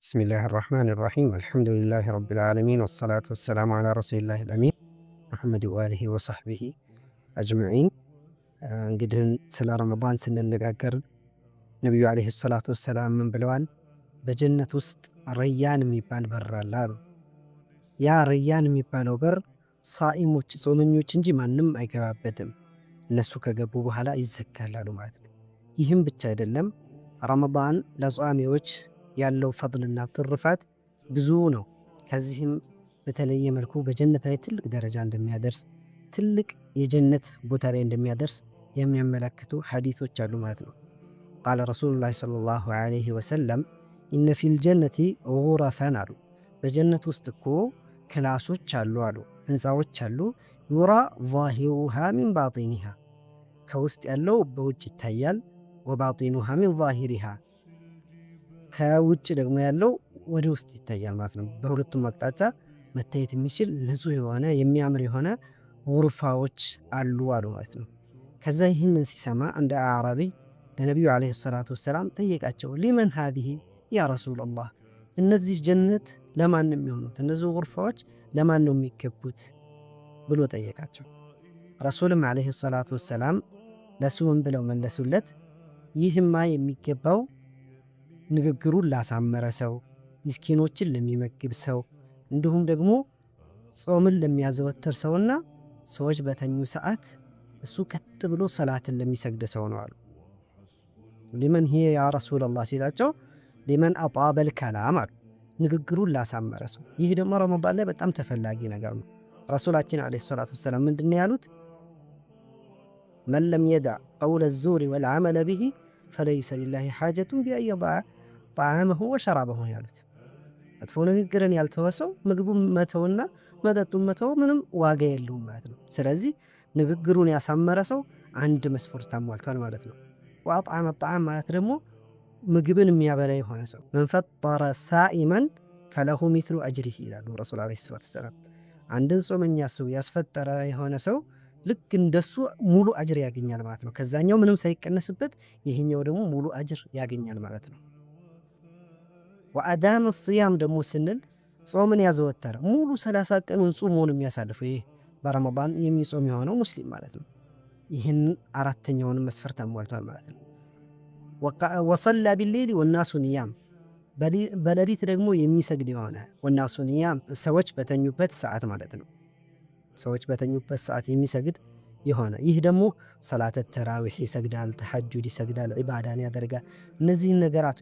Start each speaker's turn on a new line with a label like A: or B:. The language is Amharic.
A: بسم الله الرحمن الرحيم الحمد لله رب العالمين والصلاة والسلام على رسول الله الأمين محمد وآله وصحبه أجمعين እንግዲህ ስለ ረመዳን ስንነጋገር ነቢዩ ዓለይሂ ሰላቱ ወሰላም ምን ብለዋል? በጀነት ውስጥ ረያን የሚባል በር አለ አሉ። ያ ረያን የሚባለው በር ሳኢሞች ጾመኞች እንጂ ማንም አይገባበትም። እነሱ ከገቡ በኋላ ይዘጋላሉ ማለት ነው። ይህም ብቻ አይደለም፣ ረመዳን ለጿሚዎች ያለው ፈድልና ትሩፋት ብዙ ነው። ከዚህም በተለየ መልኩ በጀነት ላይ ትልቅ ደረጃ እንደሚያደርስ፣ ትልቅ የጀነት ቦታ ላይ እንደሚያደርስ የሚያመለክቱ ሐዲቶች አሉ ማለት ነው። ቃለ ረሱሉላህ ሰለላሁ ዐለይሂ ወሰለም ኢነ ፊል ጀነቲ ጉረፈን አሉ። በጀነት ውስጥ እኮ ክላሶች አሉ አሉ፣ ህንፃዎች አሉ። ዩራ ዛሂሩሃ ሚን ባጢኒሃ፣ ከውስጥ ያለው በውጭ ይታያል። ወባጢኑሃ ሚን ዛሂሪሃ፣ ከውጭ ደግሞ ያለው ወደ ውስጥ ይታያል ማለት ነው። በሁለቱም አቅጣጫ መታየት የሚችል ንጹህ የሆነ የሚያምር የሆነ ጉርፋዎች አሉ አሉ ማለት ነው። ከዛ ይህንን ሲሰማ እንደ አዕራቢ ለነቢዩ ዓለይሂ ሰላቱ ወሰላም ጠየቃቸው። ሊመን ሃዚህ ያ ረሱለላህ፣ እነዚህ ጀነት ለማን ነው የሚሆኑት? እነዚህ ጉርፋዎች ለማን ነው የሚገቡት ብሎ ጠየቃቸው። ረሱልም ዓለይሂ ሰላቱ ወሰላም ለሱ ምን ብለው መለሱለት? ይህማ የሚገባው ንግግሩን ላሳመረ ሰው፣ ምስኪኖችን ለሚመግብ ሰው፣ እንዲሁም ደግሞ ጾምን ለሚያዘወትር ሰውና ሰዎች በተኙ ሰዓት እሱ ቀጥ ብሎ ሰላትን ለሚሰግድ ሰው ነው አሉ። ሊመን ሂየ ያ ረሱለላህ ሲላቸው ሊመን አጣበል ከላም አሉ፣ ንግግሩን ላሳመረ ሰው። ይህ ደግሞ ረመዳን ላይ በጣም ተፈላጊ ነገር ነው። ረሱላችን ዓለይሂ ሰላቱ ወሰላም ምንድን ነው ያሉት? መን ለም የደዕ ቀውለ ዙሪ ወልዓመለ ቢሂ ፈለይሰ ሊላሂ ሓጀቱን ቢአን የደዕ ጣዓመሁ ወሸራበሁ ያሉት። መጥፎ ንግግርን ያልተወሰው ምግቡን መተውና መጠጡን መተው ምንም ዋጋ የለውም ማለት ነው። ስለዚህ ንግግሩን ያሳመረ ሰው አንድ መስፈርት አሟልቷል ማለት ነው። ወአጥዓመ ጣዓም ማለት ደግሞ ምግብን የሚያበላ የሆነ ሰው። መን ፈጠረ ሳኢመን ፈለሁ ሚስሉ አጅሪሂ ይላሉ ረሱል ዓለይሂ ሰላቱ ወሰላም። አንድን ጾመኛ ሰው ያስፈጠረ የሆነ ሰው ልክ እንደሱ ሙሉ አጅር ያገኛል ማለት ነው። ከዛኛው ምንም ሳይቀነስበት ይህኛው ደግሞ ሙሉ አጅር ያገኛል ማለት ነው። ወአዳም ሲያም ደግሞ ስንል ጾምን ያዘወተረ ሙሉ 30 ቀኑን ጾሙን የሚያሳልፈው ይህ በረመዳን የሚጾም የሆነው ሙስሊም ማለት ነው። ይህን አራተኛውን መስፈርት አሟልቷል ማለት ነው። ወሰላ ቢሌሊ ወናሱ ኒያም፣ በሌሊት ደግሞ የሚሰግድ የሆነ ወናሱ ኒያም፣ ሰዎች በተኙበት ሰዓት ማለት ነው። ሰዎች በተኙበት ሰዓት የሚሰግድ የሆነ ይህ ደግሞ ሰላተ ተራዊሕ ይሰግዳል፣ ተሐጁድ ይሰግዳል፣ ዒባዳን ያደርጋል። እነዚህን ነገራት